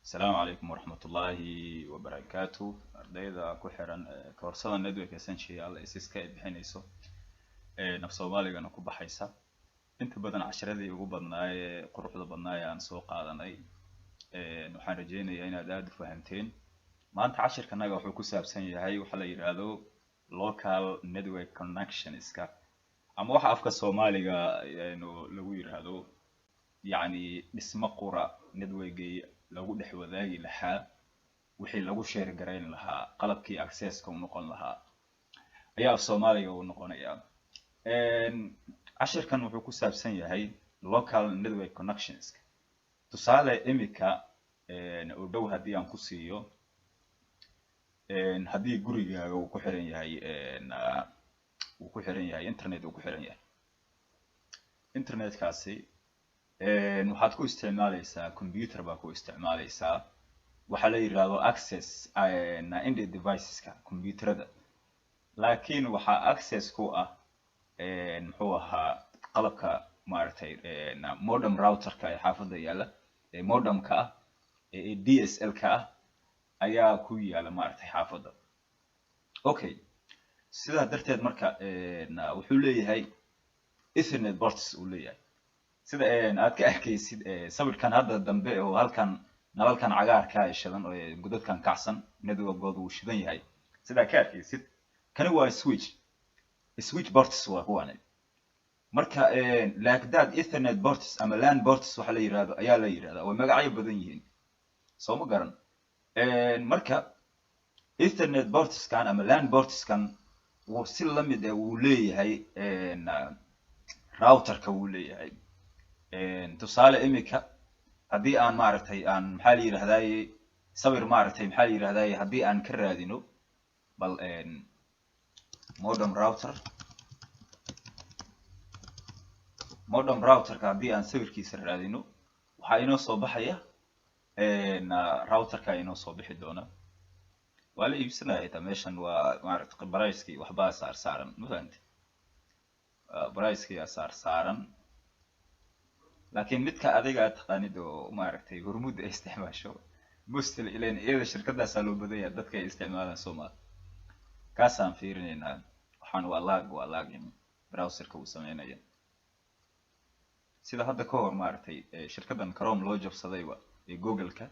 السلام عليكم ورحمة الله وبركاته. ardayda ku xiran koorsada network essential isiska ay bixinayso naf Soomaaligana ku baxaysa inta badan casharadii ugu badnaay quruxda badnaay aan soo qaadanay waxaan rajeynayaa inaad aad u fahanteen maanta cashirkanaga wuxuu ku saabsan yahay waxa la yiraahdo local network connectionska ama waxa afka Soomaaliga lagu yiraahdo يعني dhismo qura network lagu dhex wadaagi lahaa wixii lagu share gareyn lahaa qalabkii access-ka u noqon lahaa ayaa Soomaaliga u noqonaya cashirkan wuxuu ku saabsan yahay local network connections tusaale imika oo dhow hadii aan ku siiyo hadii gurigaaga uu ku xiran yahay internet uu ku xiran yahay internet kaasi waxaad ku isticmaalaysaa computer baa ku isticmaalaysaa waxa la yiraahdo access in the deviceska computerada laakiin waxa access ku ah muxuu ahaa qalabka maartay modem router-ka ee xaafadda yaala ee modem-ka ah ee DSL-ka ah ayaa ku yaala maartay xaafadda okay sidaa darteed marka wuxuu leeyahay ethernet ports uu leeyahay sida aad ka arkaysid sawirkan hadda dambe oo halkan nalalkan cagaarka ah shidan oo godadkan kacsan network-goodu uu shidan yahay sida ka arkaysid kani waa switch ports waa kuwan marka like that ethernet ports ama LAN ports waxa la yiraahdo ayaa la yiraahdaa way magacyo badan yihiin soo ma garan marka ethernet ports kan ama LAN ports kan uu si la mid ah uu leeyahay router-ka uu leeyahay tusaale imika hadii aan maartay aan maxaa la yiraahdaa sawir maartay maxaa la yiraahdaa hadii aan ka raadino bal modem router-ka hadii aan sawirkiisa raadino waxa inoo soo baxaya router-ka inoo soo bixi doona wala iibsanayaa meeshan waa maartay price-kii waxba saaran ma fahanti price-kii saaran laakiin midka adiga taqaanid oo maaragtay hormuud ay isticmaasho mustaqil ileen iyada shirkadaas loo badaya dadka ay isticmaalaan Soomaal kaasaan fiirinayna waxaan waa laagin browser-ka uu sameeynaya sida hadda ka hor maaragtay shirkadan Chrome loo jabsadayba ee Google-ka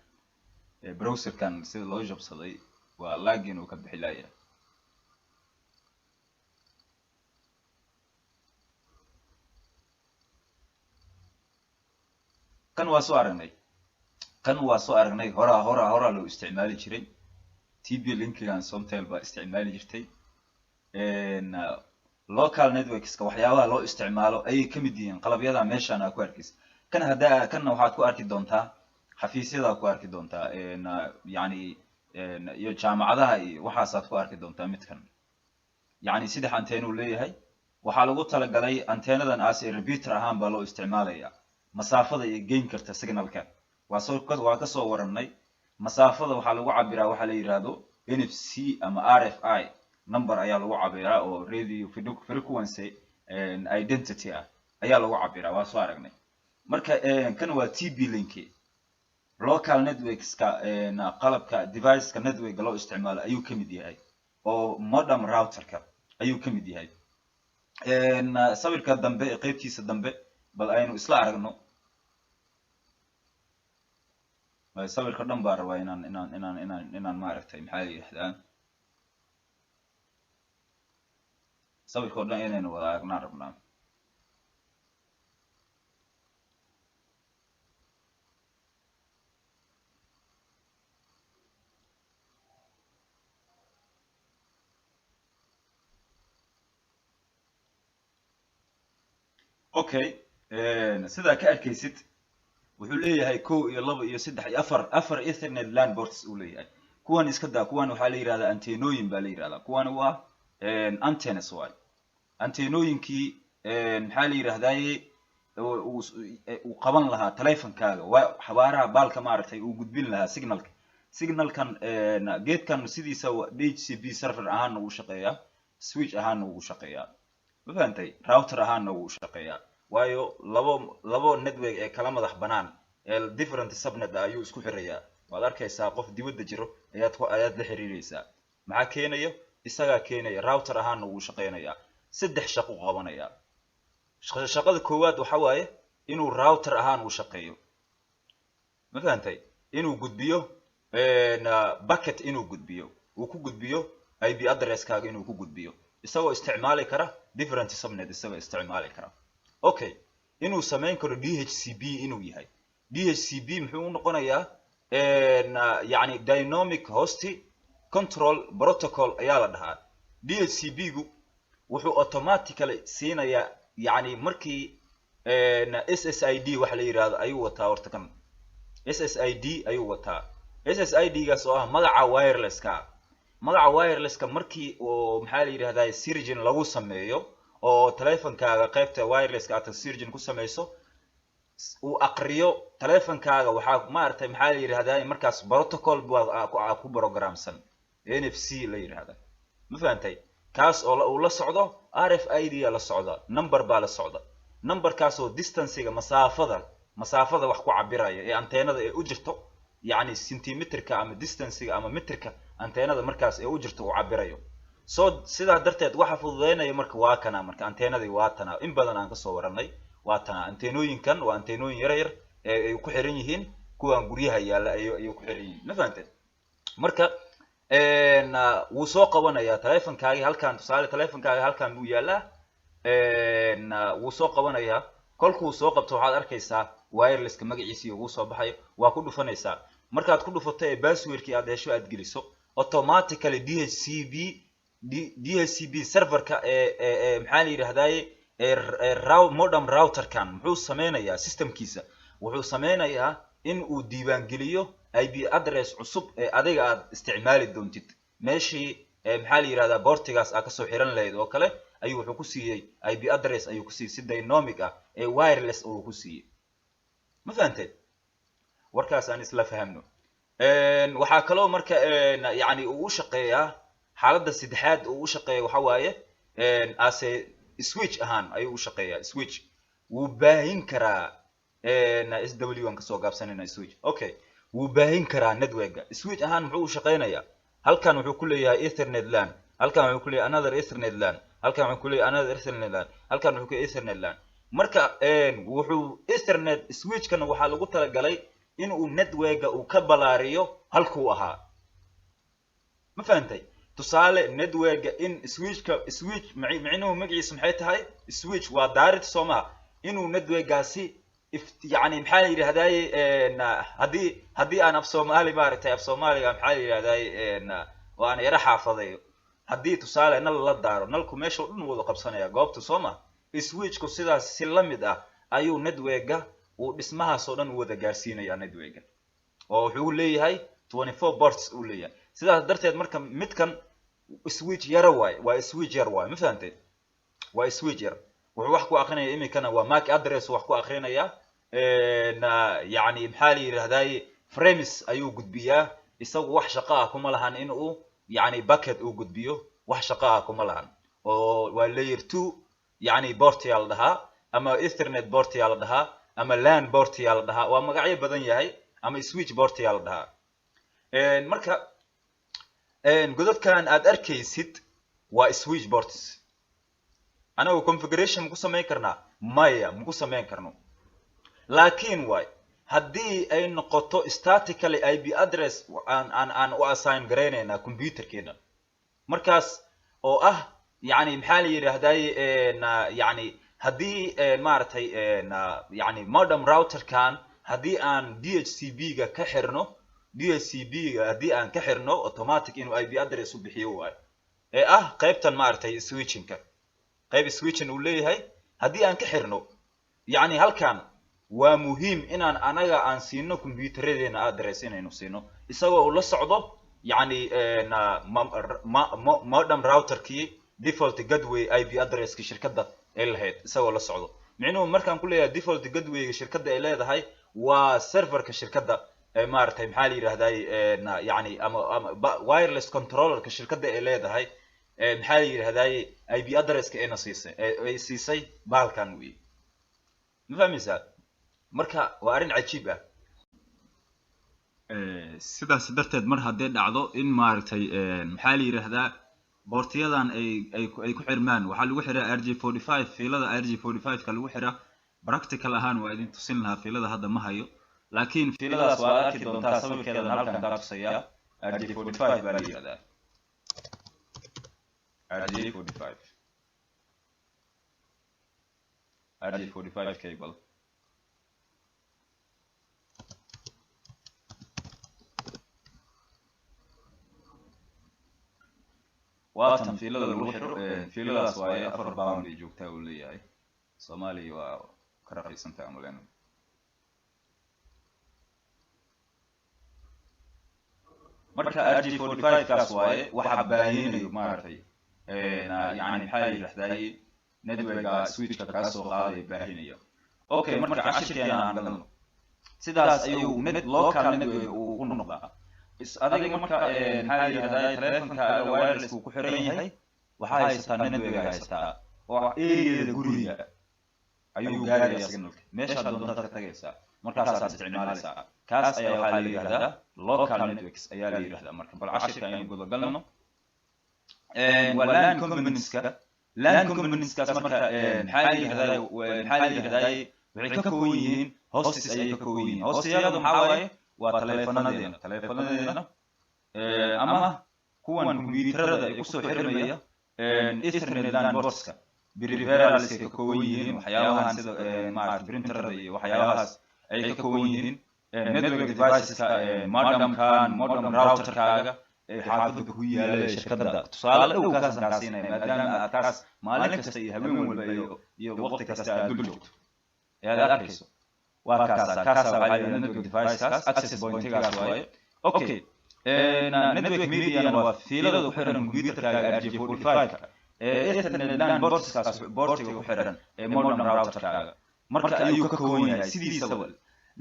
browser-kan sida loo jabsaday waa laagin uu ka bixilaya kan waa soo aragnay hora loo isticmaali jiray TP-Link-gan Somtel baa isticmaali jirtay local networks-ka waxyaabaha loo isticmaalo ay kamid yihiin qalabyada meeshan aad ku arkaysid kan waxaad ku arki doontaa xafiisyada ku arki doontaa yani iyo jaamacadaha iyo waxaas ku arki doontaa midkan yani saddex antenna uu leeyahay waxa lagu talagalay antennadan as repeater ahaan baa loo isticmaalaya masaafada ay gain karta signalka waa ka soo waranay masaafada waxa lagu cabiraa waxa la yiraahdo NFC ama RFI number ayaa lagu cabiraa oo radio frequency identity ayaa lagu cabiraa waa soo aragnay marka kan waa TP-Link local networks-ka qalabka device-ka network loo isticmaalo ayuu kamid yahay oo modem router-ka ayuu kamid yahay sawirka dambe qaybtiisa dambe bal aynu isla aragno sawirka dhan baa rabaa inaan maaragtay maxaa la yiraahdaa sawirka dhan inaynu wada aragnaa rabnaa okay sida ka arkaysid wuxuu leeyahay 1 iyo 2 iyo 3 iyo 4 ethernet LAN ports uu leeyahay kuwan iska daa kuwan waxa la yiraahdaa antennooyin baa la yiraahdaa kuwan waa antennas way antennooyinkii maxaa la yiraahdaa uu qaban lahaa teleefankaaga waa xabaaraha baalka maartay uu gudbin lahaa signalkan geedkan sidiisa DHCP server ahaan uu shaqeeyaa switch ahaan uu shaqeeyaa ma fahantay router ahaan uu shaqeeyaa waayo labo network ee kala madax banaan different subnet ayuu isku xirayaa waad arkaysaa qof dibadda jiro ayaad la xiriiraysaa maxaa keenayo isagaa keenaya router ahaan uu shaqeynayaa saddex shaqo qabanaya shaqada koowaad waxa waaye inuu router ahaan uu shaqeeyo ma fahantay inuu gudbiyo bucket inuu gudbiyo uu ku gudbiyo IP addresskaaga inuu ku gudbiyo isagoo isticmaali kara different subnet isagoo isticmaali kara okay inuu sameyn karo DHCP inuu yahay DHCP muxuu u noqonayaa yani dynamic host control protocol ayaa la dhahaa DHCP gu wuxuu automatically siinayaa yani markii SSID wax la yiraahdo ayuu wataa horta kan SSID ayuu wataa SSID gaas oo ah magaca wireless-ka markii oo maxaa la yiraahdaa surgeon lagu sameeyo oo teleefankaaga qaybta wireless-ka aad surgeon ku sameyso uu aqriyo teleefankaaga waxa maartay maxaa la yiraahdaa markaas protocol ku programsan NFC la yiraahdaa ma fahantay kaas oo uu la socdo RFID la socdo number baa la socdo numberkaas oo distance-ga masaafada wax ku cabiraya ee anteenada ee u jirto yani centimeterka ama distance-ga ama meterka anteenada markaas ee u jirto uu cabirayo soo sidaa darteed waxa fududeynaya marka waa kana marka anteenadii waa tana in badan aan ka soo waranay waa tana anteenooyinkan waa anteenooyin yar ee ku xiran yihiin kuwan guryaha yaala ay ku xiran yihiin ma fahantay marka wuu soo qabanaya teleefankaaga halkan tusaale teleefankaaga halkan buu yaalaa wuu soo qabanaya kolkuu soo qabto waxaad arkaysaa wireless-ka magaciisa uu soo baxayo waa ku dhufanaysaa markaad ku dhufato ee password-kii aad hesho aad geliso automatically DHCP server-ka ee maxaa la yiraahdaa modem router-kan muxuu sameynayaa systemkiisa wuxuu sameynayaa in uu diiwaan geliyo IP address cusub ee adiga aad isticmaali doontid meeshii maxaa la yiraahdaa boortigaas aad ka soo xiran lahayd oo kale ayuu wuxuu ku siiyay IP address ayuu ku siiyay si dynamic ah ee wireless uu ku siiyay ma fahantay warkaas aan isla fahamno waxa kale oo marka yani uu u shaqeeyaa xaaladda saddexaad uu u shaqeeyo waxa waaye as switch ahaan ayuu u shaqeeyaa switch wuu baahin karaa SW aan ka soo gaabsanayna switch okay wuu baahin karaa network-ga switch ahaan muxuu u shaqeynayaa halkan wuxuu ku leeyahay ethernet LAN halkan wuxuu ku leeyahay another ethernet LAN halkan wuxuu ku leeyahay another ethernet LAN halkan wuxuu ku leeyahay ethernet LAN marka wuxuu ethernet switch-kana waxa lagu talagalay in uu network-ga uu ka balaariyo halkuu ahaa ma fahantay tusaale network-ga in switch micnuhu magaciisa maxay tahay switch waa daarid Soomaa inuu network-gaasi يعني maxaa la yiraahdaa hadii aan af Soomaali maartay af Soomaaliga maxaa la yiraahdaa waan yara xaafaday hadii tusaale nal la daaro nalku meesha dhan wada qabsanaya goobta Sooma switch-ku sidaas si la mid ah ayuu network-ga uu dhismahaas oo dhan wada gaarsiinaya network-ga oo wuxuu leeyahay 24 ports uu leeyahay sidaas darteed marka midkan switch yar waa switch yar ma fahantay waa switch yar wuxuu wax ku aqrinaya imikana waa MAC address wax ku aqrinaya yani maxaa la yiraahdaa frames ayuu gudbiyaa isagu wax shaqo ah kuma lahan in uu yani bucket uu gudbiyo wax shaqo ah kuma lahan oo waa layer 2 yani port yaa la dhahaa ama ethernet port yaa la dhahaa ama LAN port yaa la dhahaa waa magacyo badan yahay ama switch port yaa la dhahaa marka godadkan aad arkaysid waa switch ports anagu configuration ku sameyn karnaa maya ku sameyn karno laakiin way hadii ay noqoto statically IP address aan u assign gareynayna computerkeena markaas oo ah yani maxaa la yiraahdaa yani hadii maartay yani modem router kan hadii aan DHCP-ga ka xirno DHCP-ga hadii aan ka xirno automatic inuu IP address u bixiyo way ee ah qaybtan maartay switching-ka qayb switching uu leeyahay hadii aan ka xirno yani halkan waa muhiim inaan anaga aan siino computeredeena address inaynu siino isagoo uu la socdo yani modem router-kii default gateway IP address-ki shirkadda ay lahayd isagoo la socdo micnuhu markaan ku leeyahay default gateway-ga shirkadda ay leedahay waa server-ka shirkadda ee maartay maxaa la yiraahdaa yani ama wireless controller-ka shirkadda ay leedahay maxaa la yiraahdaa IP address-ka ay siisay bahalkan weey ma fahmaysaa marka waa arin cajiib ah sidaas darteed mar haddii dhacdo in maaragtay maxaa la yiraahdaa boortiyadan ay ku xirmaan waxa lagu xiraa RJ45 fiilada RJ45 ka lagu xiraa practical ahaan waa idin tusin lahaa fiilada hadda ma hayo laakiin fiiladaas waa arki doontaa sawirkeeda halkan ka tusaya RJ45 baa la yiraahdaa RJ45 cable واتن فيلada lagu xiro fiiladaas waa 4 pound ay joogtaa uu leeyahay Soomaaliya waa ka raqiisanta amuleena marka RJ45 kaas waaye waxa baahinayo maartay yani maxay yiraahday network switchka ka soo qaaday baahinayo okay marka cashirkeena aan galno sidaas ayuu local network uu noqdaa adiga marka maxaa yiraahdaa telefonka wireless uu ku xiran yahay waxa haysataa network haysataa oo area guriga ayuu gaarayaa signalka meesha doonta ka tagaysaa markaas aad isticmaalaysaa kaas ayaa waxa la yiraahdaa local networks ayaa la yiraahdaa marka bal cashirka ayaan gudo galno LAN components-ka marka maxaa la yiraahdaa waxay ka kooban yihiin hosts ayay ka kooban yihiin hostyada maxaa waaye waa telefonadeena ama kuwan kombiyuutarada ay ku soo xirmaya Ethernet LAN ports-ka peripherals ka kooban yihiin waxyaabahan sida maaragtay printerada iyo waxyaabahaas ay ka kooban yihiin network devices-ka modem router-kaaga xaafadda ku yaala shirkadda tusaale dhow kaas gaarsiinaya maadaama aad kaas maalin kasta iyo habeen walba iyo waqti kasta aad dul joogto aad arkayso waa kaas network device-kaas access point-gaas waaye okay network media waa fiilada ku xiran computer-kaaga RJ45-ka Ethernet LAN ports-kaas portiga ku xiran modem router-kaaga marka ayuu ka kooban yahay sidiisa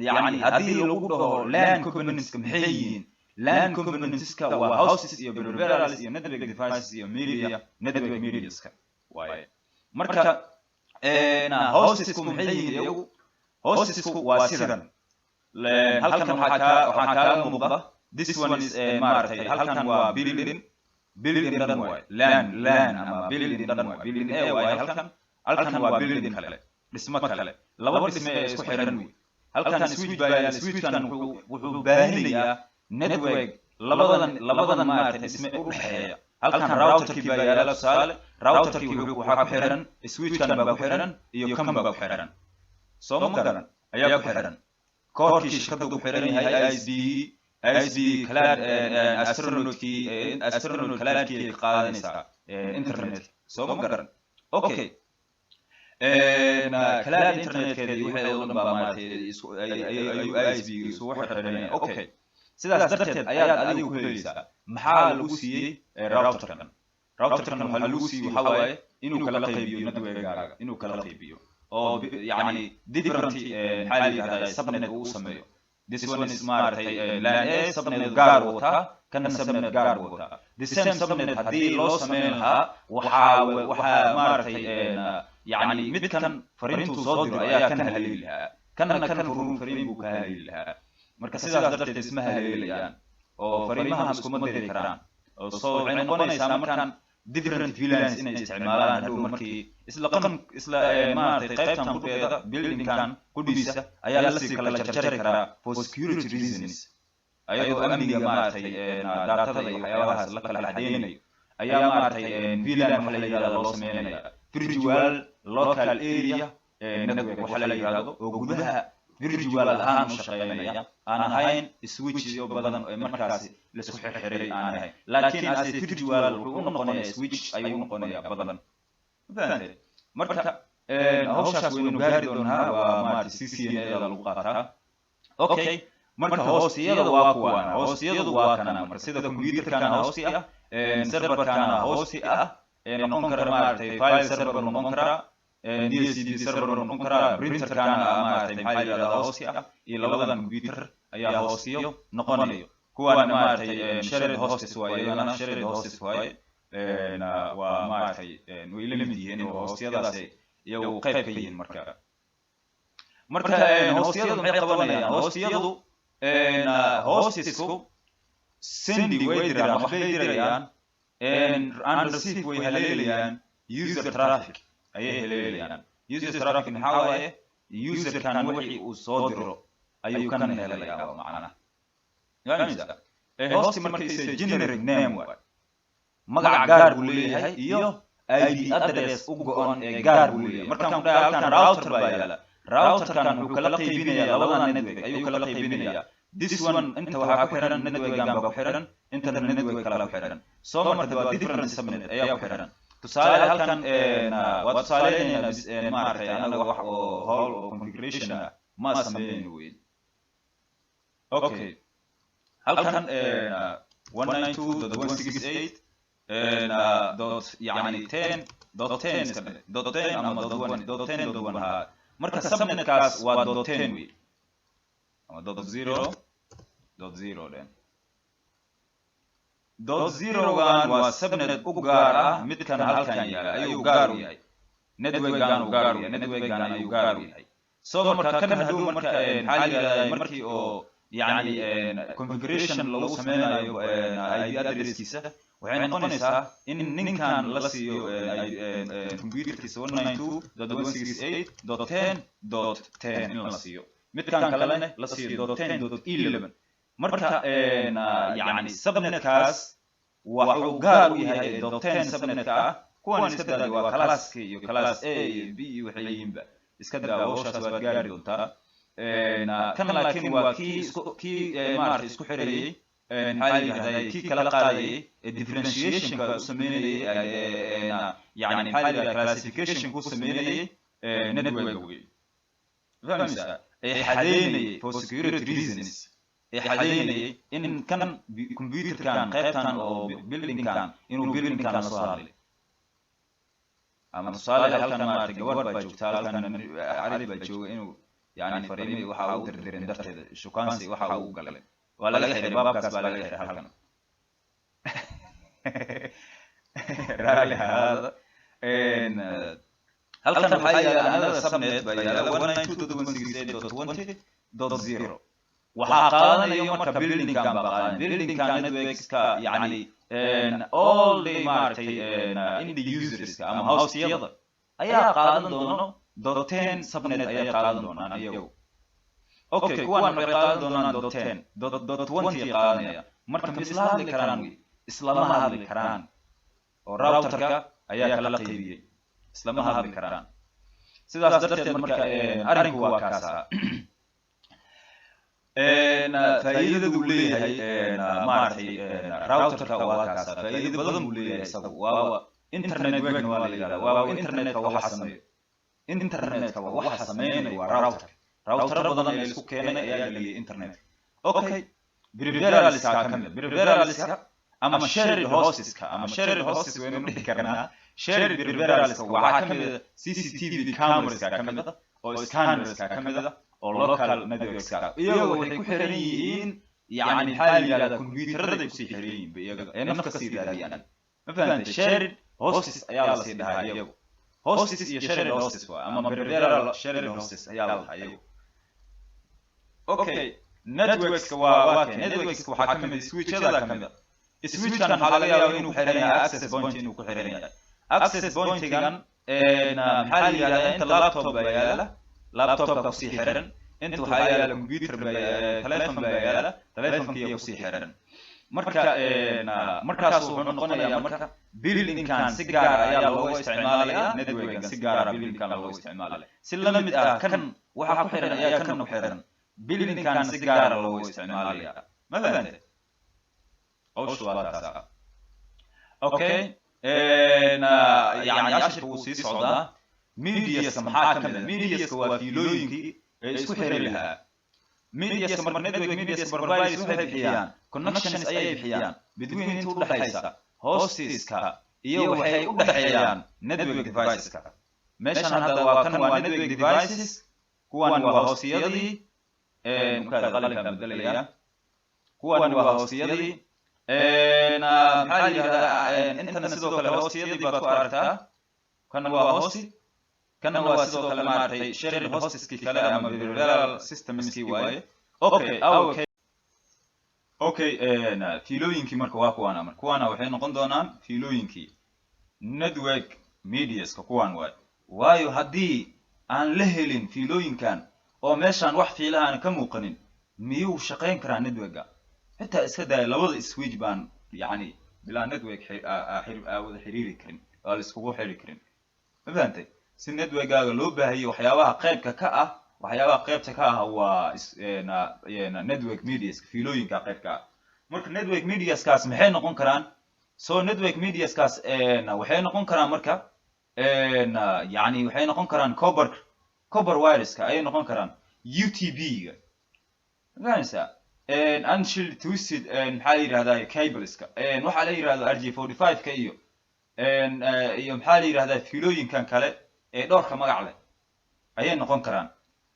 yani haddii lagu dhaho LAN components-ka maxay yihiin LAN components-ka waa hosts iyo peripherals iyo network devices iyo media network medias-ka waaye marka hosts-ku maxay yihiin iyagu hostsku waa sidan halkan waxa ka muuqda this one is maartay halkan waa building dhan way LAN ama building dhan way building A way halkan waa building kale dhismo kale laba dhisme ee isku xiran way halkan switchkan wuxuu baahinayaa network labadan maartay dhisme u dhaxeeya halkan router-kii baa yaala tusaale router-kii waxa ku xiran switchkan baa ku xiran iyo kan baa ku xiran soo ma garan ayaa ku xiran koorkii shirkadda ku xiran yahay ISP cloud astronaut cloud-kii ay qaadanaysaa internet soo ma garan okay cloud internet-keedii waxay u dhan baa maartay ayuu ISP isugu xiran yahay okay sidaas darteed ayaad adigu ku helaysaa maxaa lagu siiyey router-kan waxaa lagu siiyey waxa waaye inuu kala qaybiyo network-gaaga inuu kala qaybiyo oo yani different maxaa la yiraahdaa subnet uu sameeyo this one is maartay LAN A subnet gaar wata kana subnet gaar wata the same subnet haddii loo sameyn lahaa waxa maartay yani midkan fariintu soo diro ayaa kan haleeli lahaa kana fariin buu ka haleeli lahaa marka sidaas darteed isma haleelayaan oo fariimaha iskuma diri karaan oo soo waxay noqonaysaa markaan different VLANs inay isticmaalaan hadhow markii isla maartay qaybtan qudheeda building-kan qudhiisa ayaa la sii kala jarjari karaa for security reasons ayadoo amniga maartay daatada iyo waxyaabahaas la kala xadeynayo ayaa maartay VLAN waxa la yiraahdo loo sameynaya virtual local area network waxa la yiraahdo oo gudaha virtual ahaan u shaqeynaya aan ahayn switch iyo badan markaas la isku xirxiray aan ahayn laakiin as virtual wuxuu noqonayaa switch ayuu noqonayaa badan fahantay marka hawshaas waynu gaari doonaa waa maartay CCNA lagu qaataa okay marka hoostiyada waa kuwan hoostiyadu waa kana marka sida computer-kana hoosti ah server-kana hoosti ah noqon kara maartay file server noqon kara DHCP server noqon kara printer-kana maartay maxaa yiraahdaa hoosti ah iyo labadan computer ayaa hoostiyo noqonayo kuwan maartay shared hosts waaye iyagana shared hosts waaye waa maartay way la mid yihiin oo hoostiyadaas iyagu qayb ka yihiin marka hoostiyadu maxay qabanayaan hoostiyadu hostesku sendi way diraan waxbay dirayaan and receive way haleelayaan user traffic ayay haleelayaan user traffic maxaa waaye userkan wixii uu soo diro ayuu kan helayaa macnaha yaamisa host markay generic name waa magac gaar buu leeyahay iyo IP address u go'an ee gaar buu leeyahay markaan ku dhahay halkan router baa yaala routerkan wuxuu kala qaybinayaa labadan network ayuu kala qaybinayaa this one inta waxa ku xiran network-gan baa ku xiran inta network kala ku xiran soo martay waa different subnet ayaa ku xiran tusaale halkan waa tusaaleynayna maaragtay anaga wax oo howl oo configuration ah ma sameeyno weyn okay halkan 192.168 dot yani 10.10 iska dhe dot 10 ama dot 1 ha marka subnetkaas waa dot 10 weyn ama dot 0 then dot 0 waa subnet u gaar ah midkan halkan yaala ayuu gaar u yahay network-gan u gaar u yahay network-gan ayuu gaar u yahay soo marka kan haduu marka xaaliyada markii oo yani configuration lagu sameeyo IP address-kiisa waxay noqonaysaa in ninkan la siiyo computerkiisa 192.168.10.10 in la siiyo midkan kalena la siiyo .10.11 marka yani subnetkaas wuxuu gaar u yahay .10 subnetka ah kuwan iska daadi waa classka iyo class A iyo B iyo waxay yihiinba iska daa hawshaas waad gaari doontaa kan laakiin waa kii maaragtay isku xirayay maxaa yidhahdaa kii kala qaadayay differentiationka u sameynayay yani maxaa yidhahdaa classification ku sameynayay network wey fahamsa xadeynayay for security reasons xadeynayay in kan computerkan qaybtan oo buildingkan inuu buildingkan la soo hadlay ama tusaale halkan maaragtay gabadh baa joogta halkan cali baa jooga inuu yani fariimay waxa uu dirdirin darteeda shukaansi waxa uu galay waa laga xiray baabkaas baa laga xiray halkan raali hada halkan waxaa yaala another subnet baa yaala 192.168.20.0 waxaa qaadanayo marka buildingkan baa qaadan buildingkan networkska yani all the maaragtay in the userska ama hostyada ayaa qaadan doono .10 subnet ayaa qaadan doonaan iyagu okay kuwan waxay qaadan doonaan .10.20 qaadanaya marka ma isla hadli karaan islama hadli karaan oo routerka ayaa kala qaybiyay islama hadli karaan sidaas darteed marka arinku waa kaasa faa'iidada uu leeyahay maaragtay routerka waa kaasa faa'iido badan uu leeyahay isagu waa internet wegna waa la yiraahdaa waa internetka waxa sameeyo internetka waxa sameeynay waa router badan ay isku keenay ayaa galiyay internet okay peripheralska kamid peripheralska ama shared hosteska ama shared hostes waynu dhihi karnaa shared peripheralska waxa kamid CCTV cameraska kamid oo scannerska kamid oo local networkska iyagu waxay ku xiran yihiin yani xaaliyada computerada ku sii xiran yihiin iyaga ee nafka sii raadiyaan ma fahamtay shared hostes ayaa la sii dhahaa iyagu hostes iyo shared hostes waa ama peripheral shared hostes ayaa la dhahaa iyagu okay networkska waa networkska waxa kamid switchada kamid switchkan waxa laga yaabaa inuu xiran yahay access point inuu ku xiran yahay access point-gan maxaa la yiraahdaa inta laptop baa yaala laptopka ku sii xiran inta waxa yaala computer baa telephone baa yaala telephone-kii ku sii xiran marka markaas wuxuu noqonayaa marka buildingkan si gaar ah ayaa loo isticmaalayaa network-gan si gaar ah buildingkan loo isticmaalayaa si la mid ah kan waxa ku xiran ayaa kan ku xiran buildingkan si gaar ah loo isticmaalayaa ma fahamtay awshu waa taas okay yani ashirku uu sii socdaa mediaska maxaa kamid ah mediaska waa fiilooyinkii ee isku xiran lahaa mediaska marka network mediaska providers waxay bixiyaan connections ayay bixiyaan between inta u dhaxaysa hosteska iyo waxay u dhaxeeyaan network deviceska meeshan hadda waa kan waa network devices kuwan waa hostiyadii mukaad qalinka bedelaya kuwan waa hostiyadii maxaa la yidhahdaa intana sidoo kale hostiyadii baad ku aragtaa kan waa hosti kana waa sidoo kale maaragtay shared hosteski kale ama peripheral systemskii waaye okay okay fiilooyinkii marka waa kuwana waxay noqon doonaan fiilooyinkii network mediaska kuwan waayo haddii aan la helin fiilooyinkan oo meeshaan wax fiilahan ka muuqanin miyuu shaqayn karaa networka xitaa iska daaya labada switch baan yani bilaa network wada xiriiri karin oo la iskugu xiri karin ma fahantay si networkaaga loo baahiyo waxyaabaha qaybta ka ah waa network medias fiilooyinka qaybka ah marka network mediaskaas maxay noqon karaan so network mediaskaas waxay noqon karaan marka yani waxay noqon karaan copper wireska ayay noqon karaan UTB-ga garanaysaa unshielded twisted maxaa la yidhahdaa cableska waxaa la yidhahdaa RJ45ka iyo maxaa la yidhahdaa fiilooyinkan kale ee dhowrka magac leh ayay noqon karaan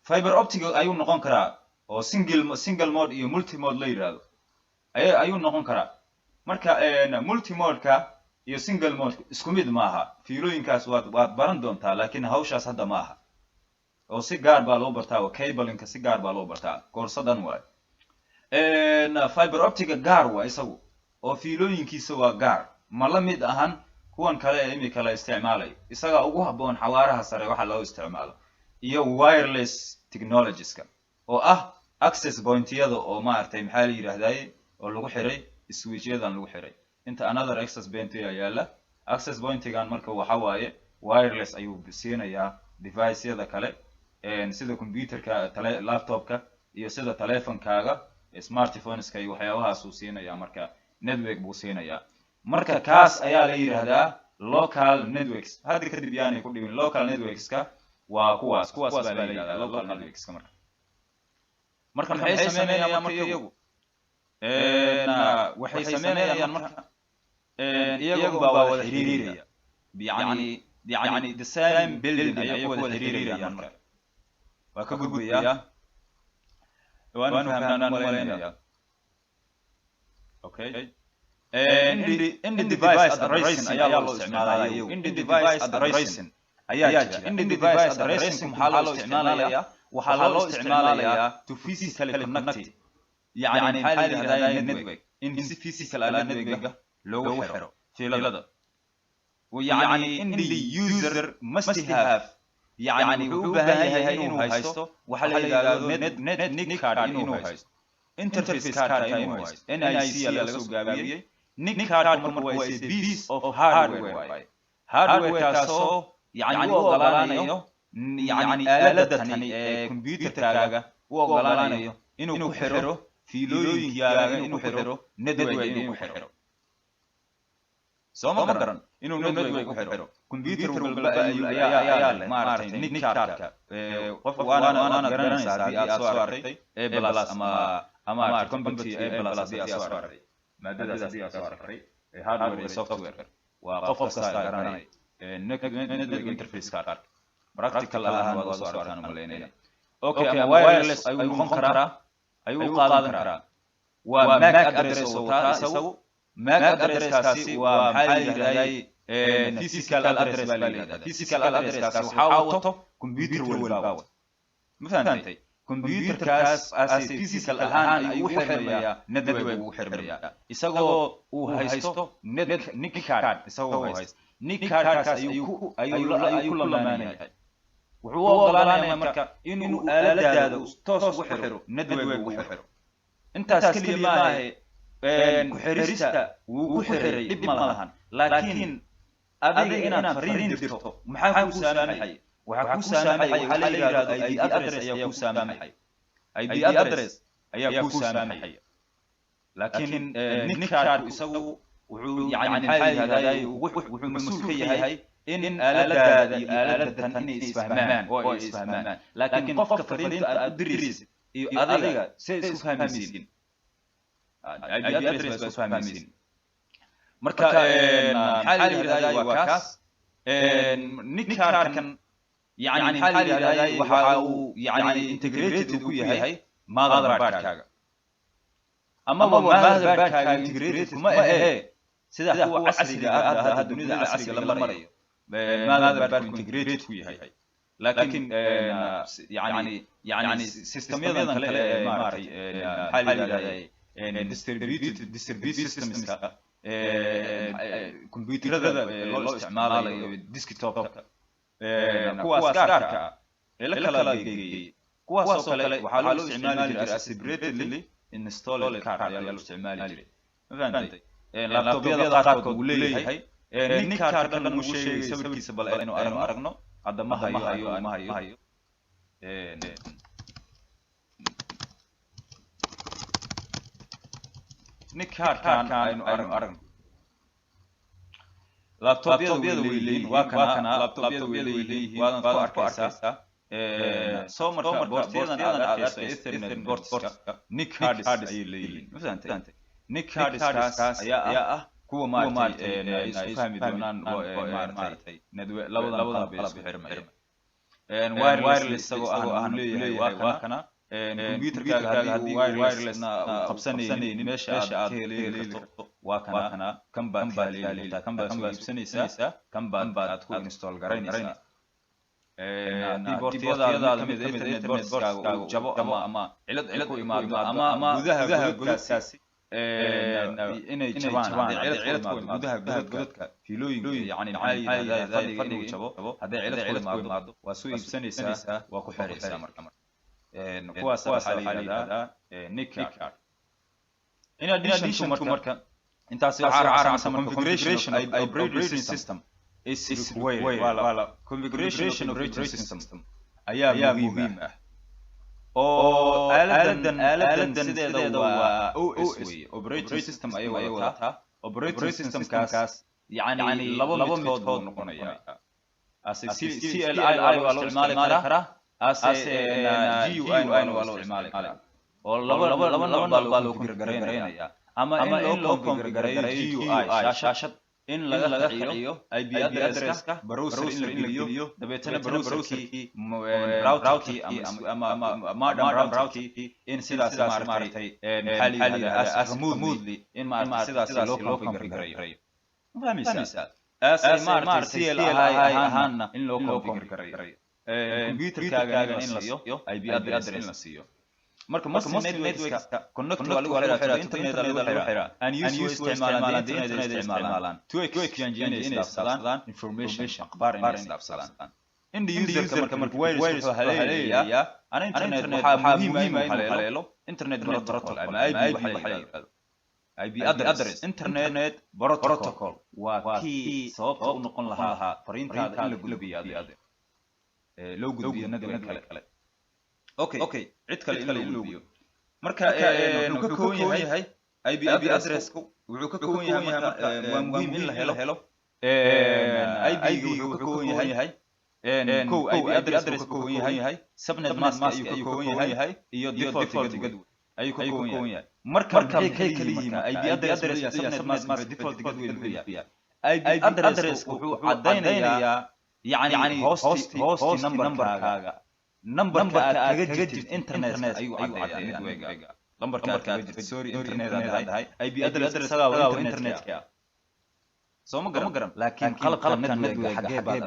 fiber optic ayuu noqon karaa oo single mode iyo multi mode la yiraahdo ayuu noqon karaa marka multi mode-ka iyo single mode isku mid maaha fiilooyinkaas waad baran doontaa laakiin hawshaas hadda maaha oo si gaar baa loo bartaa oo cablinka si gaar baa loo bartaa koorsadan waay fiber optic gaar waa isagu oo fiilooyinkiisa waa gaar ma la mid ahan kuwan kale ee imika la isticmaalay isaga ugu habboon xawaaraha sare waxa loo isticmaalo iyo wireless technologieska oo ah access point-yada oo maartay maxaa la yiraahdaa oo lagu xiray switch-yadan lagu xiray inta another access point yaala access point-gan marka waxa waaye wireless ayuu siinayaa device-yada kale sida computerka laptopka iyo sida telefonkaaga smartphoneska iyo waxyaabahaas uu siinayaa marka network buu siinayaa marka kaas ayaa la yiraahdaa local networks hadda kadib yaani ku dhibin local networkska waa kuwaas baa la yiraahdaa local networkska marka maxay sameynayaan marka iyagu waxay sameynayaan marka iyagu baa wada xiriiraya yani the same building ayay wada xiriirayaan marka waa ka gudbaya waan fahamnaan maleynaya okay in the device addressing ayaa loo isticmaalaya in the device addressing ayaa jira in the device addressing maxaa loo isticmaalayaa waxaa loo isticmaalayaa to physically connect يعني حالي هذا network in physical network لو حرو فيلada ويعني in the user must have يعني wuxuu baahan yahay inuu haysto waxa la yiraahdo NIC card inuu haysto interface card inuu haysto NIC laga soo gaabiyay NIC card marka waa a piece of hardware kaasoo yani uu ogolaanayo yani aaladani ee computerkaaga uu ogolaanayo inuu ku xiro fiilooyinkaaga inuu xiro network inuu xiro soo ma garan inuu network ku xiro computer walba ayaa leh maartay NIC cardka qof waana garanaysaa hadii aad soo aragtay A+ ama computer A+ hadii aad soo aragtay maadadaas hadii aad soo aragtay hardware iyo software waa qof kasta garanay network interface card practical ahaan waa soo arkaan maleynaya okay ama wireless ayuu noqon karaa ayuu qaadan karaa waa MAC address oo taa isagu MAC address-kaasi waa maxaa la yiraahdaa physical address baa la yiraahdaa physical address-kaasi waxa wato computer walba ma fahantay computerkaas as physical ahaan ayuu u xirmayaa network uu xirmayaa isagoo uu haysto NIC card isagoo haysto NIC cardkaas ayuu ku lamaanayaa wuxuu ogolaanayaa marka inuu aaladaada toos ugu xiro network ugu xiro intaas kaliya ma aha ku xirista wuu ku xiray dib ma lahan laakiin adiga inaad fariin dirto maxaa ku saamaxay waxa ku saamaxay waxa la yiraahdo ID address ayaa ku saamaxay ID address ayaa ku saamaxay laakiin NIC card isagu wuxuu yani maxaa la yiraahdaa wuxuu mas'uul ka yahay in aaladaada iyo aaladatan inay isfahmaan oo isfahmaan laakiin qofka fariinta aad diraysid iyo adiga si isku fahmaysiin ID address baa isku fahmaysiin marka maxaa la yiraahdaa waa kaas NIC cardkan yani maxaa la yiraahdaa waxa uu yani integrated ku yahay motherboard-kaaga ama motherboard-kaaga integrated kuma ahe sida kuwa casriga ah hadda dunida casriga la marayo motherboard integrated ku yahay laakiin yani systemyadan kale ee maartay maxaa la yiraahdaa distributed systems computerada loo isticmaalayo desktopka kuwaas gaarka ah la kala geeyay kuwaas oo kale waxa loo isticmaali jiray separately installed card ayaa loo isticmaali jiray ma fahamtay laptopyada qaarkood uu leeyahay nick card kan uu sheegay sawirkiisa bal aynu aragno hadda ma hayo nick card kan aynu aragno laptopyada way leeyihiin waa kana laptopyada way leeyihiin waadan ku arkaysaa soo marka boortiyadan aad arkayso Ethernet boortiska nick cards ayay leeyihiin ma fahamtay nick cards ayaa ah kuwa maartay isku fahmi doonaan maartay labada qalab xirmay wireless isagoo ah leeyahay waa kana computerkaaga hadii wireless na qabsanaynin meesha aad ka heli karto waa kana kan baad iibsanaysaa kan baad ku install garaynaysaa boortiyada mid internet boortiskaaga jabo ama cilad ku imaado ama gudaha godadkaasi inay jabaan cilad ku imaado godadka fiilooyinka yani fadhiga inuu jabo haday cilad ku imaado waa soo iibsanaysaa waa ku xiraysaa marka kuwaas waxaa la yiraahdaa nick card in addition to marka intaas waxaa configuration of operating system is required configuration of operating system ayaa muhiim ah oo aaladan sideeda waa OS way operating system ayay wadataa operating system kaas yani laba midkood noqonaya CLI waa loo isticmaali karaa GUI waa loo isticmaali karaa oo laba baa loo configuraynaya ama in loo configurayo GUI shaashad in laga xiyo IP addresska browser in la geliyo dabeetana browserkii routerkii ama modern routerkii in sidaas maartay as remotely in maartay sidaas loo configurayo fahmaysaa as maartay CLI ahaana in loo configurayo computerkaaga in la siiyo IP address in la siiyo marka network connect lagu xiro internet lagu xiro and use isticmaalaan internet isticmaalaan to exchange in isticmaalaan information akhbaar in isticmaalaan in the user marka wireless wuxuu haleeyaa an internet waxa muhiim ah inuu haleelo internet protocol ama IP address internet protocol waa kii sababta u noqon lahaa fariintaada in la gudbiyo loo gudbiyo network kale okay cid kale in la gudbiyo marka wuxuu ka kooban yahay IP address wuxuu ka kooban yahay marka waa muhiim in la helo IP wuxuu ka kooban yahay IP address wuxuu ka kooban yahay subnet mask ayuu ka kooban yahay iyo default gateway ayuu ka kooban yahay marka maxay kala yihiin IP address iyo subnet mask default gateway IP address wuxuu cadeynayaa yani host numberkaaga numberka kaga jirtid internet ayuu cadeeyaa network numberka kaga jirtid sorry internet aad IP address isaga internetka soo ma garan laakiin qalabka network xagee baad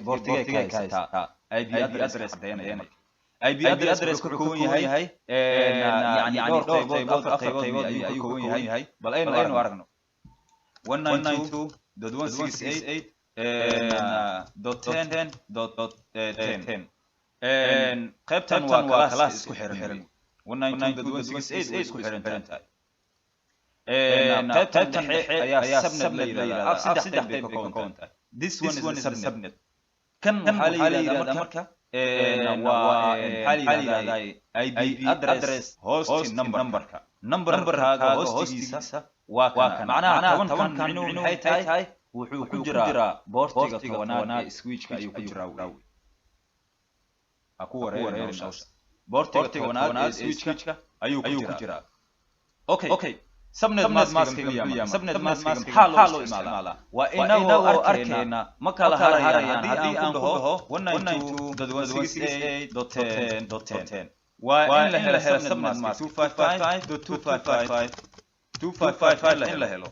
boortiga ka haysataa IP address cadeynaya IP address ku kooban yahay yani dhowr qaybood ayuu ku kooban yahay bal aynu aragno 192.168 .10.10 qaybtan waa class isku xiran 192.168 isku xiran tahay qaybtan ayaa subnet la yiraahdaa saddex qayb ka kooban tahay this one is a subnet kan waxa la yiraahdaa marka waa IP address host numberka hostigiisa waa kan macnaha 10 kan inuu maxay tahay wuxuu ku jiraa boortiga tobanaad switchka ayuu ku jiraa aku wareerayna boortiga tobanaad switchka ayuu ku jiraa okay subnet mask maxaa loo isticmaalaa waa inagoo arkayna ma kala harayaan haddii aan ku dhaho 192.168.10.10 waa in la helo subnet mask 255.255.255 in la helo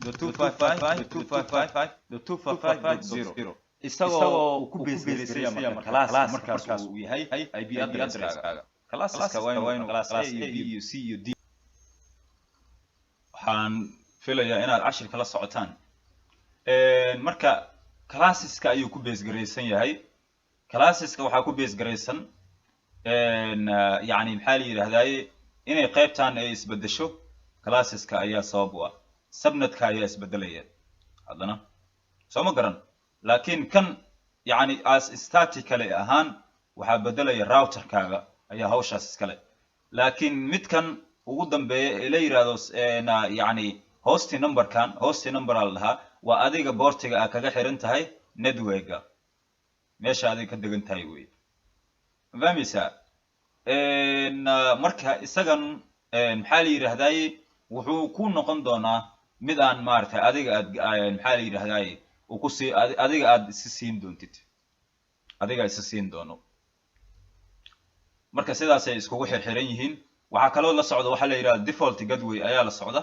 255.255.255.0 isagoo ku beesayay marka class markaas uu yahay IP addresskaaga classka waa inuu class A iyo B iyo C iyo D waxaan filayaa inaad cashirka la socotaan marka classeska ayuu ku base garaysan yahay classeska waxaa ku base garaysan yani maxaa la yiraahdaa inay qaybtan ay isbedesho classeska ayaa sabab u ah subnetka ayaa isbedelaya hadana soo ma garan laakiin kan yani as statically ahaan waxa bedelaya routerkaaga ayaa hawshaas iskale laakiin midkan ugu dambeeya ee la yiraahdo yani host number laha waa adiga boortiga aad kaga xiran tahay network-ga meesha adiga ka degan tahay way fahmaysa marka isagan maxaa la yiraahdaa wuxuu ku noqon doonaa mid aan maartay adiga aad maxaa la yiraahdaa uu ku sii adiga aad is siin doontid adiga is siin doono marka sidaas ay iskugu xirxiran yihiin waxa kale oo la socdo waxa la yiraahdaa default gateway ayaa la socda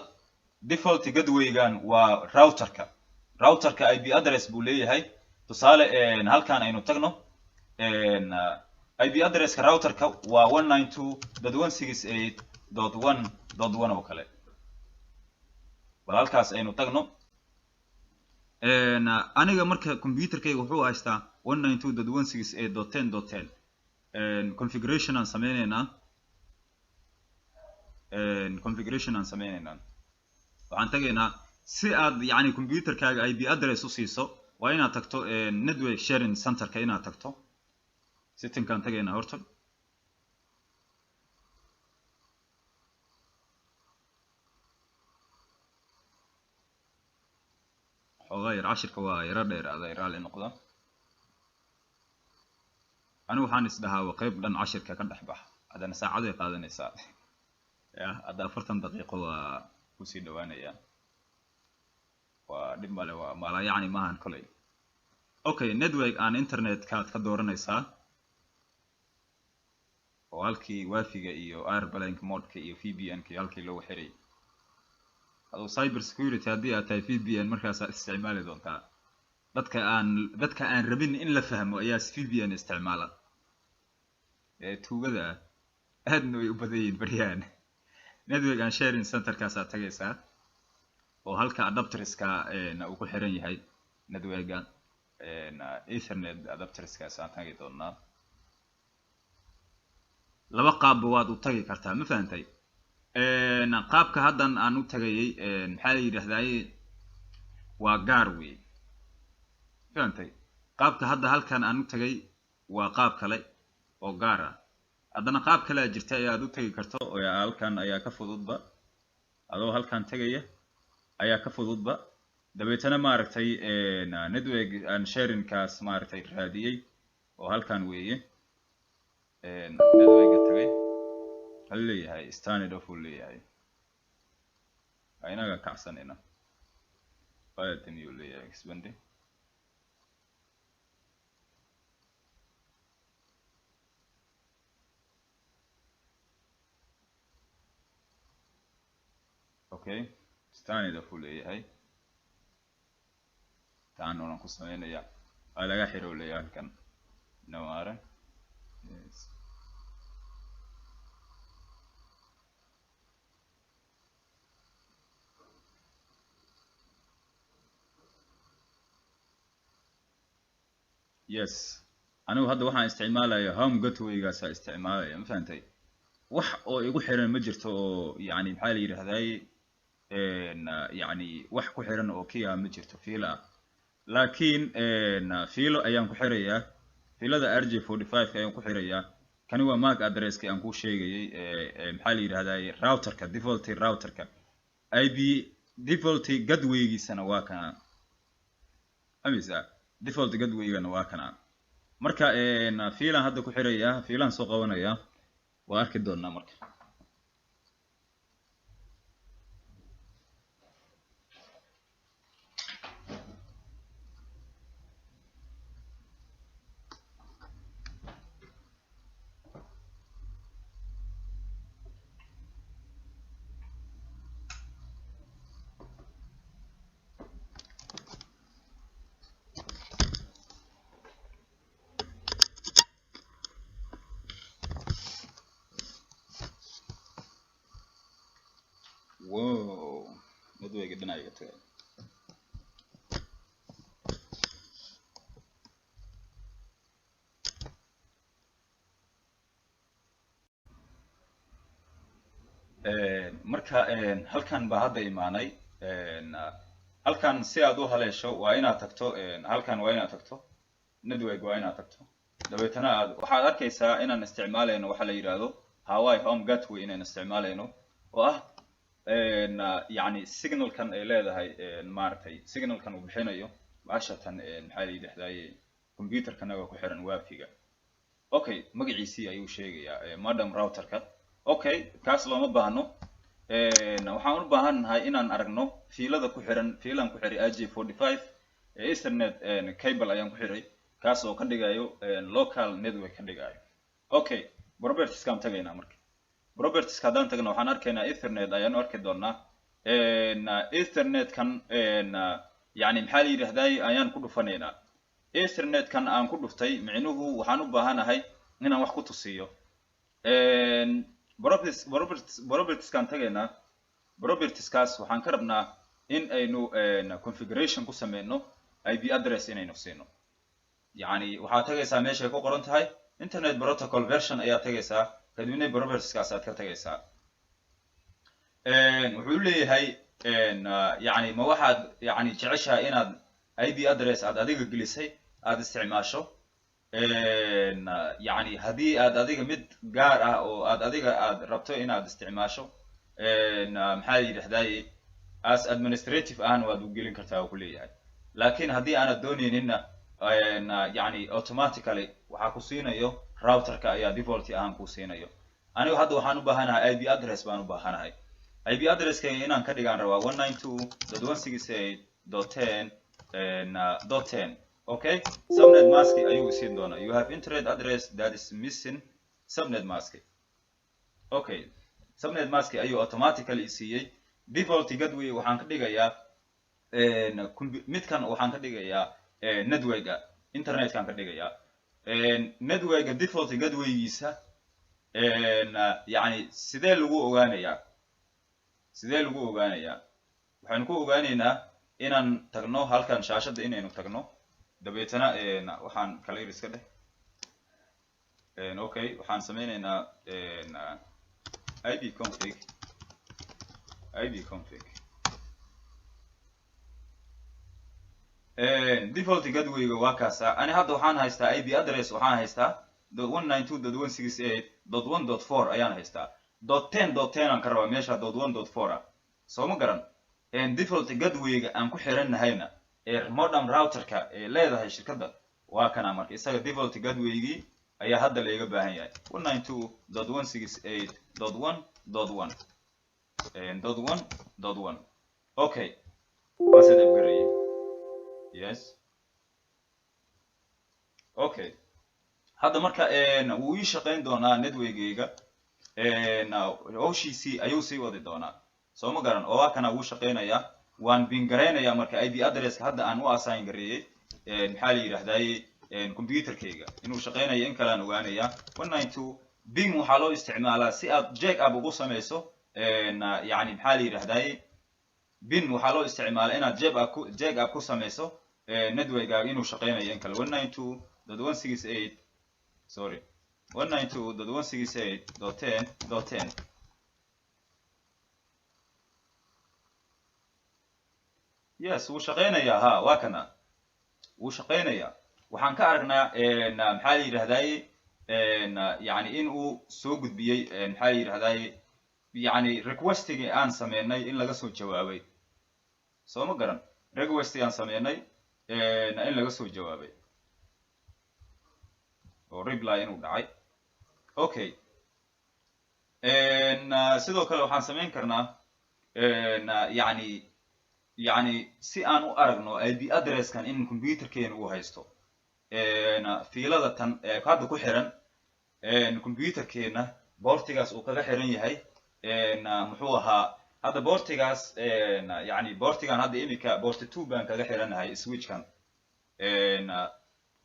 default gateway-gan waa routerka IP address buu leeyahay tusaale halkaan aynu tagno IP addresska routerka waa 192.168.1.1 oo kale bal halkaas aynu tagno aniga marka computerkayga wuxuu haystaa 192.168.10.10 configuration aan sameynaynaa waxaan tagaynaa si aad yani computerkaaga IP address u siiso waa inaad tagto network sharing centerka inaad tagto settingkaan tagaynaa horta xogaa yar cashirka waa yara dheer aday raali noqda anigu waxaan isdhahaa waa qayb dhan cashirka ka dhex baxa haddana saacad ay qaadanaysaa hadda 40 daqiiqo waa kusii dhawaanaya waa dhib male waa mala yani maahan kolay okay network aan internet kaad ka dooranaysaa oo halkii wifi-ga iyo airplane mode-ka iyo VPN-ka halkii loo xiray adoo cyber security haddii aad tahay VPN markaas aad isticmaali doontaa dadka aan rabin in la fahmo ayaa VPN isticmaala tuugada aadna way u badan yihiin bariyaan network and sharing centerkaas aad tagaysaa oo halka adapterska uu ku xiran yahay network-ga ethernet adapterskaas aan tagi doonaa laba qaab waad u tagi kartaa ma fahantay qaabka haddan aan u tagayay maxaa la yiraahdaa waa gaar weey fahantay qaabka hadda halkan aan u tagay waa qaab kale oo gaar ah haddana qaab kale jirta aad u tagi karto oo halkan ayaa ka fududba adoo halkan tagaya ayaa ka fududba dabeetana maaragtay network and sharing kaas maaragtay raadiyay oo halkan weeye network tagay hal leeyahay standard of leeyahay aynaga kacsanina file new leeyahay expand okay standard of leeyahay taan oo ku sameynaya ay laga xiro leeyahay halkan nawaaran yes yes anigu hadda waxaan isticmaalayaa home gateway-gaas isticmaalaya ma fahantay wax oo igu xiran ma jirto oo yani maxaa la yiraahdaa yani wax ku xiran oo kiya ma jirto fiila laakiin fiilo ayaan ku xirayaa fiilada RJ45 ayaan ku xirayaa kani waa MAC addresska aan ku sheegayay maxaa la yiraahdaa routerka default routerka IP default gateway-giisana waa kana amisa default gateway-gana waa kana marka fiilan hadda ku xirayaa fiilan soo qabanaya waa arki doonaa marka network dhinaca iga tagay marka halkan baa hadda imaanay halkan si aad u haleesho waa inaad tagto halkan waa inaad tagto network waa inaad tagto dabeetana waxaad arkaysaa inaan isticmaalayno waxa la yiraahdo Hawaii home gateway inaan isticmaalayno oo ah yani signalkan ay leedahay maartay signalkan uu bixinayo baashatan maxaa la yiraahdaa computerkanaga ku xiran wifi-ga okay magaciisii ayuu sheegayaa modem routerka okay kaas looma baahno waxaan u baahanahay inaan aragno fiilada ku xiran fiilan ku xiray AJ45 Ethernet cable ayaan ku xiray kaas oo ka dhigayo local network ka dhigayo okay properties kan tagaynaa marka properties ka hadaan tagno waxaan arkaynaa Ethernet ayaan arki doonaa Ethernet kan yani maxaa la yiraahdaa ayaan ku dhufanaynaa Ethernet kan aan ku dhuftay micnuhu waxaan u baahanahay inaan wax ku tusiyo properties kan tagaynaa properties kaas waxaan ka rabnaa in aynu configuration ku sameeyno IP address inaynu siino yani waxaad tagaysaa meesha ay ku qoran tahay internet protocol version ayaa tagaysaa kadibna properties kaas aad ka tagaysaa wuxuu leeyahay yani ma waxaad yani jeceshahay inaad IP address aad adiga gelisay aad isticmaasho yani hadii aad adiga mid gaar ah oo aad adiga aad rabto inaad isticmaasho maxaa la yiraahdaa as administrative ahaan waad u gelin kartaa ku leeyahay laakiin hadii aanad doonayninna yani automatically waxa ku siinayo routerka ayaa default ahaan ku siinayo anigu hadda waxaan u baahanahay IP address baan u baahanahay IP address-ka inaan ka dhigaan rabaa 192.168.10.10 okay subnet mask ayuu siin doonaa you have internet address that is missing subnet mask okay subnet mask ayuu automatically siiyay default gateway waxaan ka dhigayaa midkan waxaan ka dhigayaa network-ga internet-kan ka dhigayaa network-ga default gateway-giisa yani sidee lagu ogaanayaa waxaan ku ogaanaynaa inaan tagno halkan shaashada inaynu tagno dabeetana waxaan kala iska dheh okay waxaan sameynaynaa ib config default gateway-ga waa kaasa ani hadda waxaan haystaa IP address waxaan haystaa 192.168.1.4 ayaan haystaa .10.10 aan ka rabaa meesha .1.4 ah soo ma garan default gateway-ga aan ku xirannahayna modem routerka ee leedahay shirkadda waa kana marka isaga default gateway-gii ayaa hadda laga baahan yahay 192.168.1.1 okay waa sida gareeyay yes okay hadda marka wuu ii shaqeyn doonaa network-gayga howshiisii ayuu sii wadi doonaa soo ma garan oo waa kana wuu shaqeynayaa waan bin gareynayaa marka IP address-ka hadda aan u assign gareeyay maxaa la yiraahdaa computerkayga inuu shaqeynayo in kale aan ogaanayaa 192 bin waxaa loo isticmaalaa si aad jack up ugu sameyso yani maxaa la yiraahdaa bin waxaa loo isticmaalaa inaad jack up ku sameyso network-gaaga inuu shaqeynayo in kale 192.168 sorry 192.168.10.10 yes wuu shaqeynayaa ha waa kana wuu shaqeynayaa waxaan ka aragnaa maxaa la yiraahdaa yani in uu soo gudbiyay maxaa la yiraahdaa yani requestigii aan sameynay in laga soo jawaabay soo ma garan requestigii aan sameynay in laga soo jawaabay oo reply inuu dhacay okay sidoo kale waxaan sameyn karnaa yani si aan u aragno IP address-kan in computerkeena uu haysto fiilada tan hadda ku xiran computerkeena boortigaas uu kaga xiran yahay muxuu ahaa hadda boortigaas yani boortigan hadda imika boorti 2 baan kaga xiranahay switchkan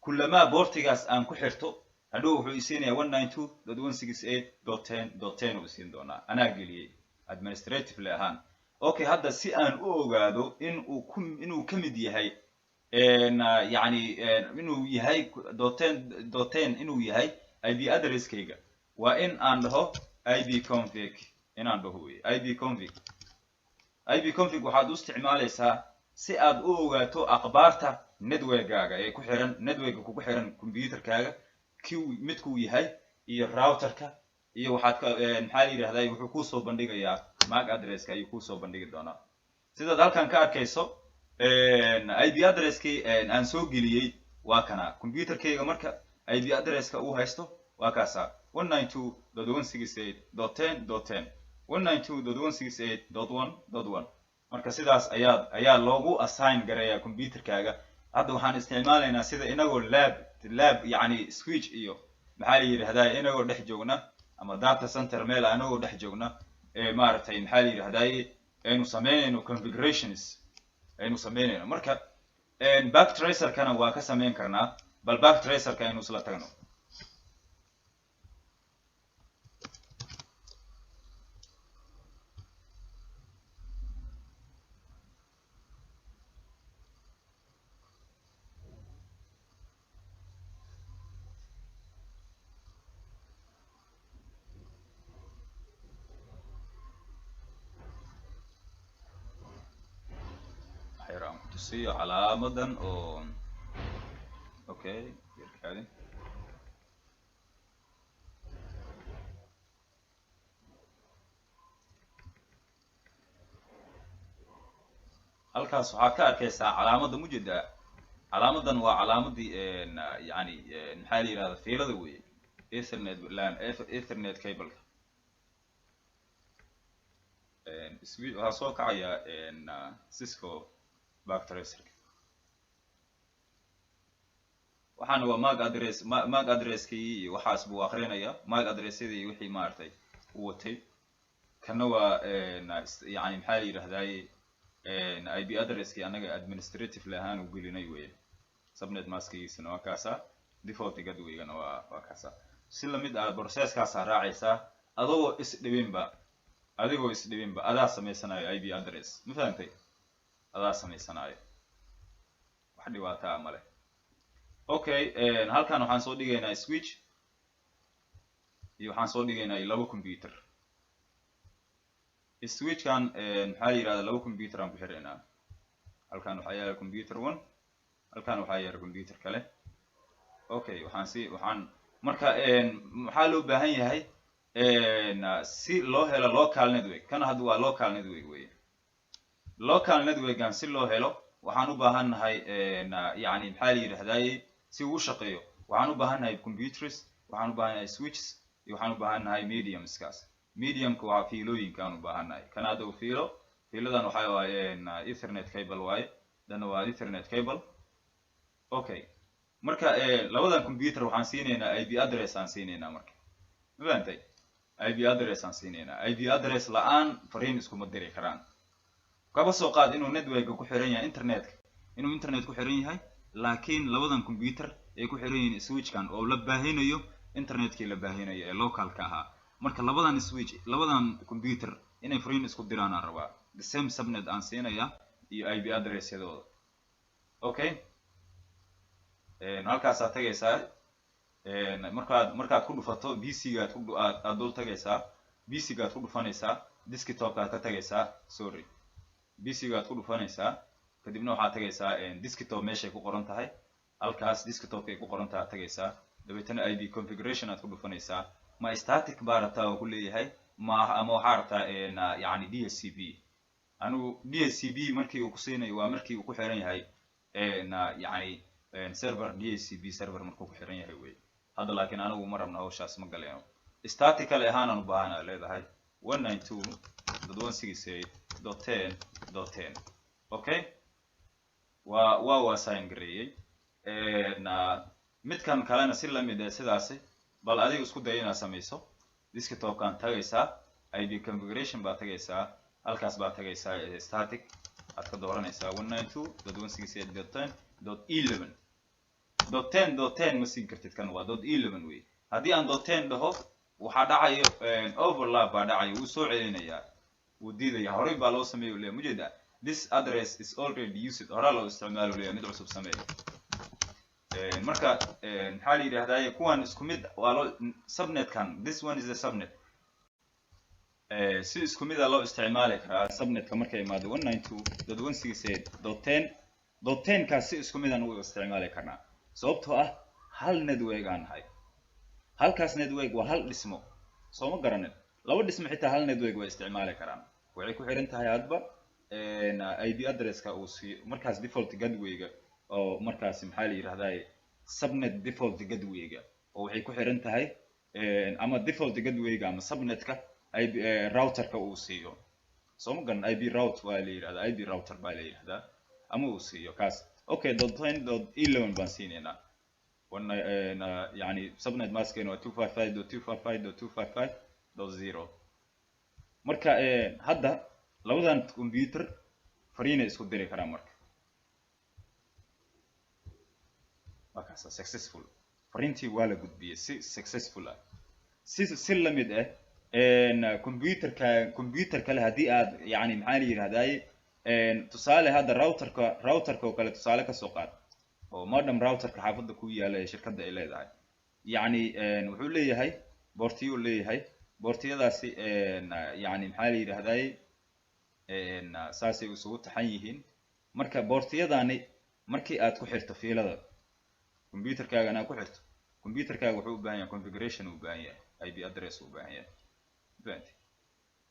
kullama boortigaas aan ku xirto hadhow wuxuu isiinayaa 192.168.10.10 uu siin doonaa anaa geliyay administratively ahaan okay hadda si aan u ogaado inuu ka mid yahay يعني inuu yahay doten inuu yahay ip addresskayga waa in aan dhaho ipconfig inaan dhaho wey ipconfig waxaad u isticmaalaysaa si aad u ogaato akhbaarta networkaaga ee ku xiran networka kugu xiran computerkaaga midkuu yahay iyo routerka iyo waxaad maxaa la yidhahdaa wuxuu kusoo bandhigayaa mac addresska ayuu kusoo bandhigi doonaa sidaad halkan ka arkayso ip addresskii aan soo geliyey waa kana computerkayga marka ip addresska uu haysto waa kaasa 192.168.10.10 192.168.1.1 marka sidaas ayaa loogu assign gareeyaa computerkaaga hadda waxaan isticmaalaynaa sida inagoo lab yani switch iyo maxaa la yidhahdaa inagoo dhex joogna ama data center meel inagoo dhex joogna maaragtay maxaa la yidhahdaa aynu samaynayno configurations aynu samaynayno marka backtracerkana waa ka samayn karnaa bal backtracerka aynu isla tagno tusiyo calaamadan oo okay yarkaadi halkaas waxaad ka arkaysaa calaamada mujeda calaamadan waa calaamadii yani maxaa la yidhahda fiilada weeye ethernet cableka waxaa soo kacaya cisco backtracerka waxaana waa mac addresskii iyo waxaas buu akrinaya mac addressyadii wixii maaragtay u watay kana waa yani maxaa la yidhahdaay ip addresskii anaga administrative lahaan u gelinay weye subnet maskigiisana waa kaasa default gadweygana waa kaasa si lamid ah processkaasa raacaysaa adigoo isdhibinba adaa samaysanayo ip address ma fahantay adaa samaysanayo wax dhibaataa male okay halkan waxaan soo dhigaynaa switch iyo waxaan soo dhigaynaa laba computer switchkan maxaa la yidhahdaa laba computer aan ku xiraynaa halkan waxaa yaala computer 1 halkan waxaa yaala computer kale okay waxaan marka maxaa loo baahan yahay si loo helo local network kana hadda waa local network weeye local networkan si loo helo waxaan u baahannahay yani maxaa la yidhahdaay si uu shaqeeyo waxaan u baahannahay computers waxaan u baahannahay switches iyo waxaan u baahannahay mediumskaas mediumka waa fiilooyinkaan u baahannahay kana hadda fiiladan waxaa waaye ethernet cable waaye dana waa ethernet cable okay marka labadan computer waxaan siinaynaa ip address aan siinaynaa marka ma fahantay ip address aan siinaynaa ip address la-aan fariin iskuma diri karaan kaba soo qaad inuu networka ku xiran yahay inuu internet ku xiran yahay laakiin labadan computer ay ku xiran yihiin switchkan oo la baahinayo internetkii la baahinayo ee localka ahaa marka labadan computer inay fariin isku diraan aan rabaa the same subnet aan siinaya iyo ip addressyadooda okay halkaasaad tagaysaa markaad ku dhufato pcgaad aad dul tagaysaa pcgaad ku dhufanaysaa desktopkaad ka tagaysaa sorry pcgaad ku dhufanaysaa kadibna waxaad tagaysaa desktop meeshay ku qoran tahay halkaas desktopkay ku qoran tahay tagaysaa dabeetana ip configuration aad ku dhufanaysaa ma static baa rabtaa oo ku leeyahay ama waxaa rabtaa yani dhcp anigu dhcp markii uu ku siinayo waa markii uu ku xiran yahay yani server dhcp server markuu ku xiran yahay wey hadda laakiin anigu ma rabna hawshaas ma galeeno statical ahaanaan u baahana leedahay 192.168.10.10 okay waa assign gareeyey midkan kalena si lamid ah sidaasi bal adiga isku day inaad samayso desktopkan tagaysaa ip configuration baa tagaysaa halkaas baa tagaysaa static aad ka dooranaysaa 192.168.11.10 ma siin kartid kan waa .11 wey haddii aan .10 dhaho waxaa dhacayo overlap baa dhacayo wuu soo celinayaa وديدaya horey baa loo sameeyo leeyahay mujeda this address is already used hore loo isticmaalo leeyahay mid cusub sameeyo marka maxaa la yiraahdaa kuwan isku mid waa loo subnet kan this one is a subnet si isku mid ah loo isticmaali karaa subnetka markay imaado 192.168.10 ka si isku mid ah u isticmaali karnaa sababtoo ah hal network aan hay halkaas network waa hal dhismo soo ma garanin laba dhismo xitaa hal network way isticmaali karaan waxay ku xiran tahay hadba IP address-ka uu si markaas default gateway-ga oo markaas maxaa la yiraahdaa subnet default gateway-ga oo waxay ku xiran tahay ama default gateway-ga ama subnet-ka IP router-ka uu siiyo soo ma garan IP route waa la yiraahdaa IP router baa la yiraahdaa ama uu siiyo kaas okay .10.11 baan siinayna wana yani subnet maskeen waa 255.255.255.0 marka hadda labadan computer fariina isku diri karaa marka markaas successful fariintii waa la gudbiyay si successful ah si la mid ah computer kale hadii aad yani maxaa la yiraahdaa tusaale hadda routerka oo kale tusaale ka soo qaad oo modem routerka xaafadda ku yaala ee shirkadda ay leedahay yani wuxuu leeyahay boortiyo leeyahay boortiyadaasi yani maxaa la yiraahdaa saasay isugu taxan yihiin marka boortiyadaani markii aad ku xirto fiilada computerkaaga aad ku xirto computerkaaga wuxuu u baahan yahay configuration u baahan yahay IP address u baahan yahay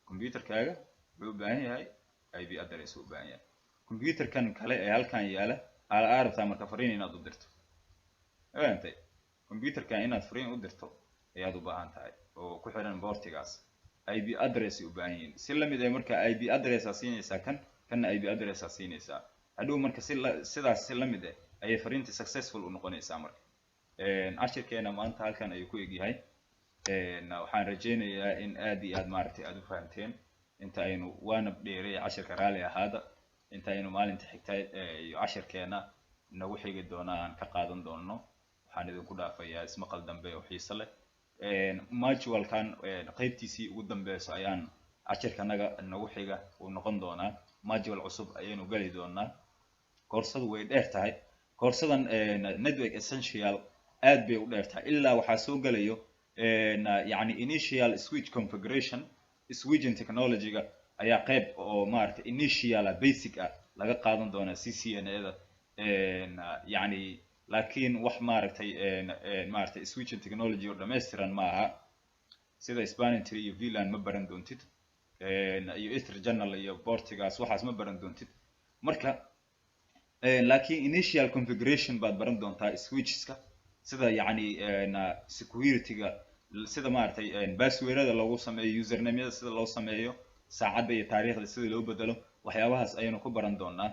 computerkaaga wuxuu u baahan yahay IP address u baahan yahay computerkan kale ee halkan yaala aarta marka fariin inaad u dirto fahamtay computerkan inaad fariin u dirto ayaad u baahan tahay oo ku xiran boortigaas IP address u baahan yihiin si la mid ah marka IP address siinaysa kan IP address siinaysa hadhow marka sidaas si la mid ah ayay fariinta successful u noqonaysaa marka ashirkeena maanta halkan ayuu ku egyahay waxaan rajeynayaa in aad iyo aad maartay aad u fahanteen inta aynu waana dheeray ashirka raali ahaada inta aynu maalinta xigtay iyo ashirkeena nagu xigi doonaan ka qaadan doono waxaan idinku dhaafayaa ismaqal dambe oo xiiso leh module-kan qaybtiisii ugu dambeeyay ayaan ashirkanaga nagu xiga uu noqon doonaa module cusub ayaynu gali doonaa koorsadu way dheer tahay koorsadan network essential aad bay u dheer tahay ilaa waxa soo galayo yani initial switch configuration switching technology-ga ayaa qayb oo maartay initial basic ah laga qaadan doona CCNA-da yani laakiin wax maartay switching technology oo dhameystiran ma aha sida spanning tree iyo VLAN ma baran doontid iyo ether channel iyo portigaas waxaas ma baran doontid marka laakiin initial configuration baad baran doontaa switcheska sida yani security-ga sida maartay password-da lagu sameeyo username-yada sida loo sameeyo saacadda iyo taariikhda sida loo bedelo waxyaabahaas ayaynu ku baran doonaa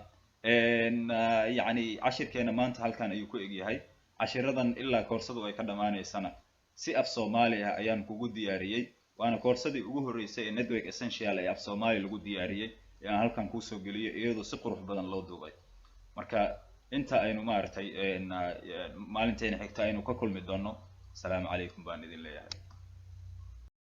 yani ashirkeena maanta halkan ayuu ku egyahay ashiradan ilaa koorsadu ay ka dhamaanaysana si af Soomaali ah ayaan kugu diyaariyay waana koorsadii ugu horeysay ee network essential ee af Soomaali lagu diyaariyay ee aan halkan ku soo geliyo iyadoo si qurux badan loo duubay marka inta aynu maartay maalinteena xigta aynu ka kulmi doono السلام عليكم بان idin leeyahay